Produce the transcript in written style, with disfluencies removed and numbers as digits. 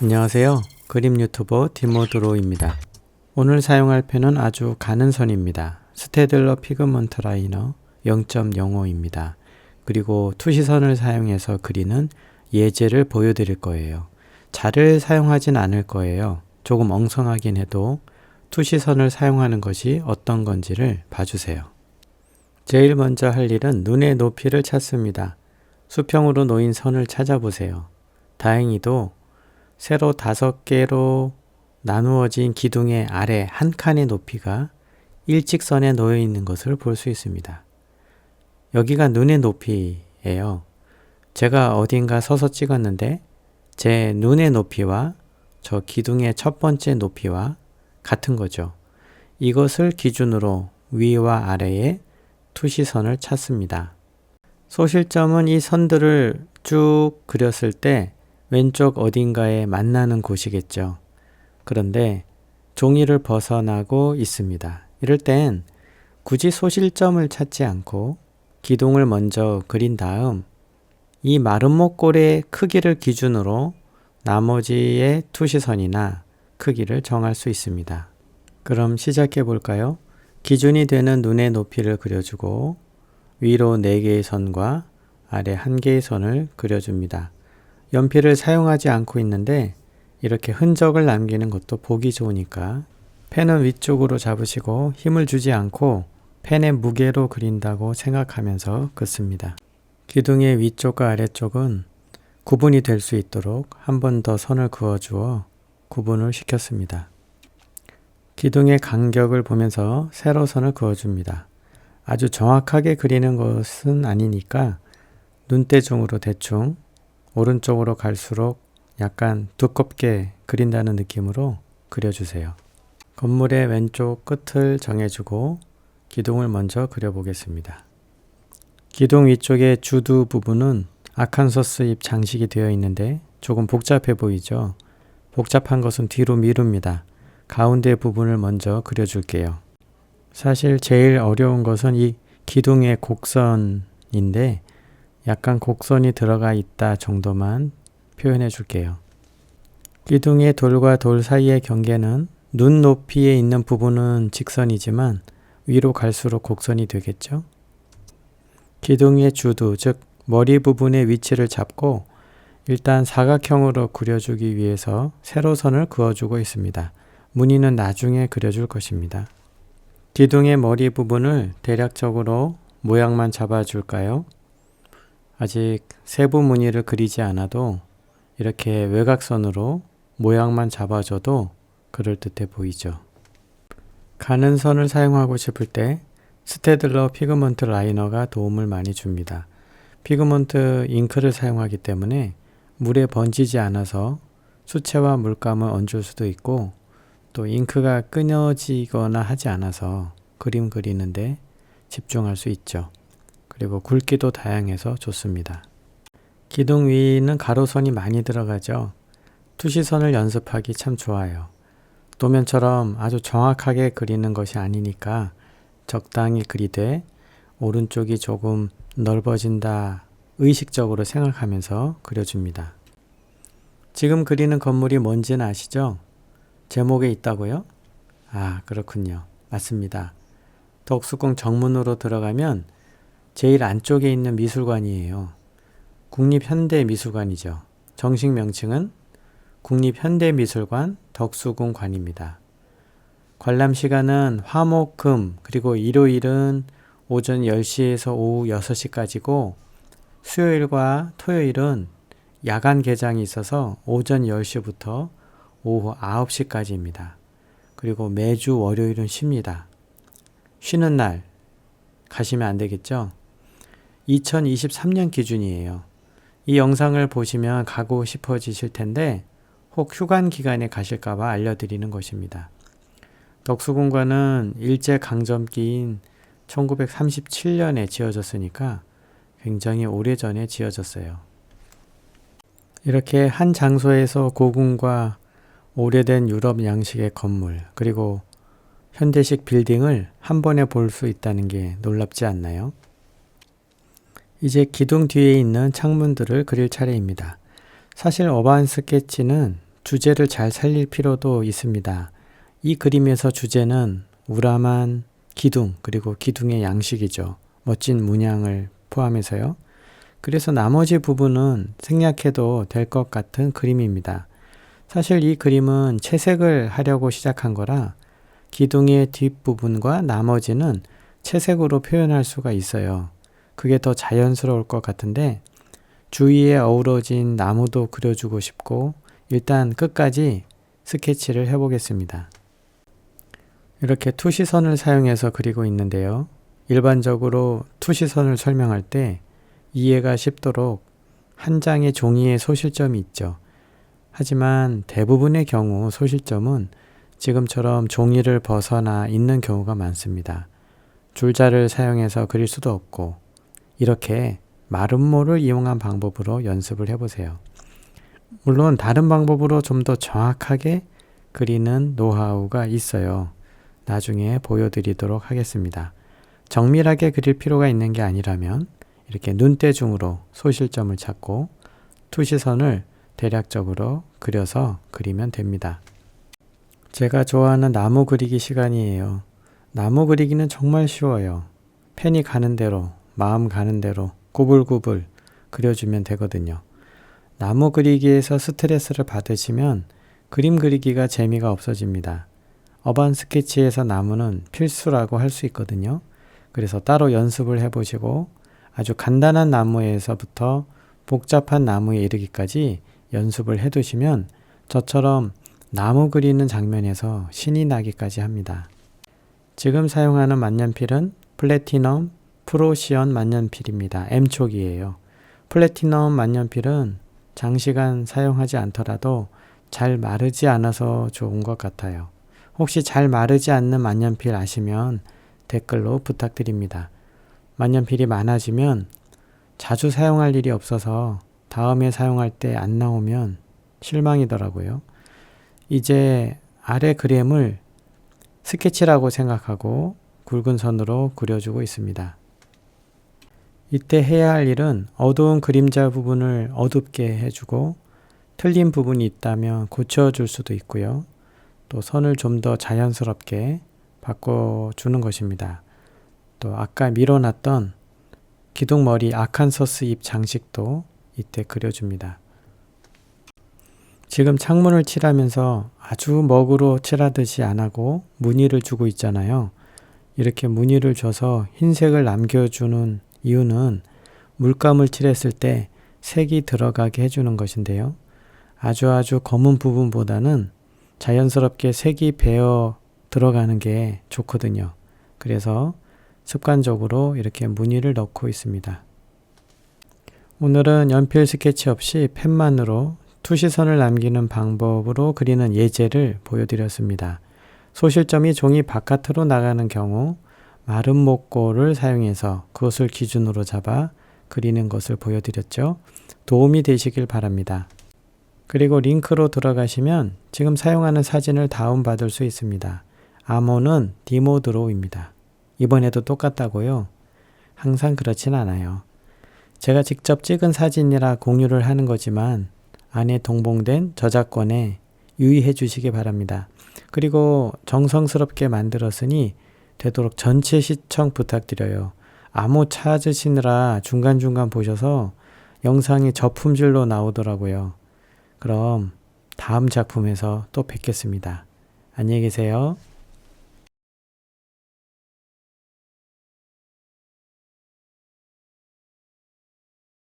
안녕하세요. 그림 유튜버 디모드로입니다. 오늘 사용할 펜은 아주 가는 선입니다. 스테들러 피그먼트 라이너 0.05입니다. 그리고 투시선을 사용해서 그리는 예제를 보여드릴 거예요. 자를 사용하진 않을 거예요. 조금 엉성하긴 해도 투시선을 사용하는 것이 어떤 건지를 봐주세요. 제일 먼저 할 일은 눈의 높이를 찾습니다. 수평으로 놓인 선을 찾아보세요. 다행히도 세로 5개로 나누어진 기둥의 아래 한 칸의 높이가 일직선에 놓여 있는 것을 볼 수 있습니다. 여기가 눈의 높이예요. 제가 어딘가 서서 찍었는데 제 눈의 높이와 저 기둥의 첫 번째 높이와 같은 거죠. 이것을 기준으로 위와 아래에 투시선을 찾습니다. 소실점은 이 선들을 쭉 그렸을 때 왼쪽 어딘가에 만나는 곳이겠죠. 그런데 종이를 벗어나고 있습니다. 이럴 땐 굳이 소실점을 찾지 않고 기둥을 먼저 그린 다음 이 마름모꼴의 크기를 기준으로 나머지의 투시선이나 크기를 정할 수 있습니다. 그럼 시작해 볼까요? 기준이 되는 눈의 높이를 그려주고 위로 4개의 선과 아래 1개의 선을 그려줍니다. 연필을 사용하지 않고 있는데 이렇게 흔적을 남기는 것도 보기 좋으니까 펜은 위쪽으로 잡으시고 힘을 주지 않고 펜의 무게로 그린다고 생각하면서 긋습니다. 기둥의 위쪽과 아래쪽은 구분이 될 수 있도록 한 번 더 선을 그어주어 구분을 시켰습니다. 기둥의 간격을 보면서 세로선을 그어줍니다. 아주 정확하게 그리는 것은 아니니까 눈대중으로 대충 오른쪽으로 갈수록 약간 두껍게 그린다는 느낌으로 그려주세요. 건물의 왼쪽 끝을 정해주고 기둥을 먼저 그려보겠습니다. 기둥 위쪽의 주두 부분은 아칸소스 잎 장식이 되어 있는데 조금 복잡해 보이죠? 복잡한 것은 뒤로 미룹니다. 가운데 부분을 먼저 그려줄게요. 사실 제일 어려운 것은 이 기둥의 곡선인데 약간 곡선이 들어가 있다 정도만 표현해 줄게요. 기둥의 돌과 돌 사이의 경계는 눈 높이에 있는 부분은 직선이지만 위로 갈수록 곡선이 되겠죠? 기둥의 주두, 즉 머리 부분의 위치를 잡고 일단 사각형으로 그려주기 위해서 세로선을 그어주고 있습니다. 무늬는 나중에 그려줄 것입니다. 기둥의 머리 부분을 대략적으로 모양만 잡아줄까요? 아직 세부 무늬를 그리지 않아도 이렇게 외곽선으로 모양만 잡아줘도 그럴듯해 보이죠. 가는 선을 사용하고 싶을 때 스테들러 피그먼트 라이너가 도움을 많이 줍니다. 피그먼트 잉크를 사용하기 때문에 물에 번지지 않아서 수채화 물감을 얹을 수도 있고 또 잉크가 끊어지거나 하지 않아서 그림 그리는데 집중할 수 있죠. 그리고 굵기도 다양해서 좋습니다. 기둥 위는 가로선이 많이 들어가죠. 투시선을 연습하기 참 좋아요. 도면처럼 아주 정확하게 그리는 것이 아니니까 적당히 그리되 오른쪽이 조금 넓어진다 의식적으로 생각하면서 그려줍니다. 지금 그리는 건물이 뭔지는 아시죠? 제목에 있다고요? 아, 그렇군요. 맞습니다. 덕수궁 정문으로 들어가면 제일 안쪽에 있는 미술관이에요. 국립현대미술관이죠. 정식 명칭은 국립현대미술관 덕수궁관입니다. 관람 시간은 화, 목, 금 그리고 일요일은 오전 10시에서 오후 6시까지고 수요일과 토요일은 야간 개장이 있어서 오전 10시부터 오후 9시까지입니다. 그리고 매주 월요일은 쉽니다. 쉬는 날 가시면 안 되겠죠? 2023년 기준이에요. 이 영상을 보시면 가고 싶어지실 텐데 혹 휴관 기간에 가실까봐 알려드리는 것입니다. 덕수궁관은 일제강점기인 1937년에 지어졌으니까 굉장히 오래전에 지어졌어요. 이렇게 한 장소에서 고궁과 오래된 유럽 양식의 건물 그리고 현대식 빌딩을 한 번에 볼 수 있다는 게 놀랍지 않나요? 이제 기둥 뒤에 있는 창문들을 그릴 차례입니다. 사실 어바운 스케치는 주제를 잘 살릴 필요도 있습니다. 이 그림에서 주제는 우람한 기둥, 그리고 기둥의 양식이죠. 멋진 문양을 포함해서요. 그래서 나머지 부분은 생략해도 될 것 같은 그림입니다. 사실 이 그림은 채색을 하려고 시작한 거라 기둥의 뒷부분과 나머지는 채색으로 표현할 수가 있어요. 그게 더 자연스러울 것 같은데 주위에 어우러진 나무도 그려주고 싶고 일단 끝까지 스케치를 해보겠습니다. 이렇게 투시선을 사용해서 그리고 있는데요. 일반적으로 투시선을 설명할 때 이해가 쉽도록 한 장의 종이에 소실점이 있죠. 하지만 대부분의 경우 소실점은 지금처럼 종이를 벗어나 있는 경우가 많습니다. 줄자를 사용해서 그릴 수도 없고 이렇게 마름모를 이용한 방법으로 연습을 해보세요. 물론 다른 방법으로 좀 더 정확하게 그리는 노하우가 있어요. 나중에 보여드리도록 하겠습니다. 정밀하게 그릴 필요가 있는 게 아니라면 이렇게 눈대중으로 소실점을 찾고 투시선을 대략적으로 그려서 그리면 됩니다. 제가 좋아하는 나무 그리기 시간이에요. 나무 그리기는 정말 쉬워요. 펜이 가는 대로, 마음 가는 대로 구불구불 그려주면 되거든요. 나무 그리기에서 스트레스를 받으시면 그림 그리기가 재미가 없어집니다. 어반 스케치에서 나무는 필수라고 할 수 있거든요. 그래서 따로 연습을 해보시고 아주 간단한 나무에서부터 복잡한 나무에 이르기까지 연습을 해두시면 저처럼 나무 그리는 장면에서 신이 나기까지 합니다. 지금 사용하는 만년필은 플래티넘 프로시언 만년필입니다. M촉이에요. 플래티넘 만년필은 장시간 사용하지 않더라도 잘 마르지 않아서 좋은 것 같아요. 혹시 잘 마르지 않는 만년필 아시면 댓글로 부탁드립니다. 만년필이 많아지면 자주 사용할 일이 없어서 다음에 사용할 때 안 나오면 실망이더라고요. 이제 아래 그림을 스케치라고 생각하고 굵은 선으로 그려주고 있습니다. 이때 해야 할 일은 어두운 그림자 부분을 어둡게 해주고 틀린 부분이 있다면 고쳐줄 수도 있고요. 또 선을 좀 더 자연스럽게 바꿔주는 것입니다. 또 아까 밀어놨던 기둥머리 아칸서스 잎 장식도 이때 그려줍니다. 지금 창문을 칠하면서 아주 먹으로 칠하듯이 안 하고 무늬를 주고 있잖아요. 이렇게 무늬를 줘서 흰색을 남겨주는 이유는 물감을 칠했을 때 색이 들어가게 해주는 것인데요. 아주 검은 부분보다는 자연스럽게 색이 배어 들어가는 게 좋거든요. 그래서 습관적으로 이렇게 무늬를 넣고 있습니다. 오늘은 연필 스케치 없이 펜만으로 투시선을 남기는 방법으로 그리는 예제를 보여드렸습니다. 소실점이 종이 바깥으로 나가는 경우 마름 목고를 사용해서 그것을 기준으로 잡아 그리는 것을 보여드렸죠. 도움이 되시길 바랍니다. 그리고 링크로 들어가시면 지금 사용하는 사진을 다운받을 수 있습니다. 암호는 디모드로우입니다. 이번에도 똑같다고요? 항상 그렇진 않아요. 제가 직접 찍은 사진이라 공유를 하는 거지만 안에 동봉된 저작권에 유의해 주시기 바랍니다. 그리고 정성스럽게 만들었으니 되도록 전체 시청 부탁드려요. 암호 찾으시느라 중간중간 보셔서 영상이 저품질로 나오더라고요. 그럼 다음 작품에서 또 뵙겠습니다. 안녕히 계세요.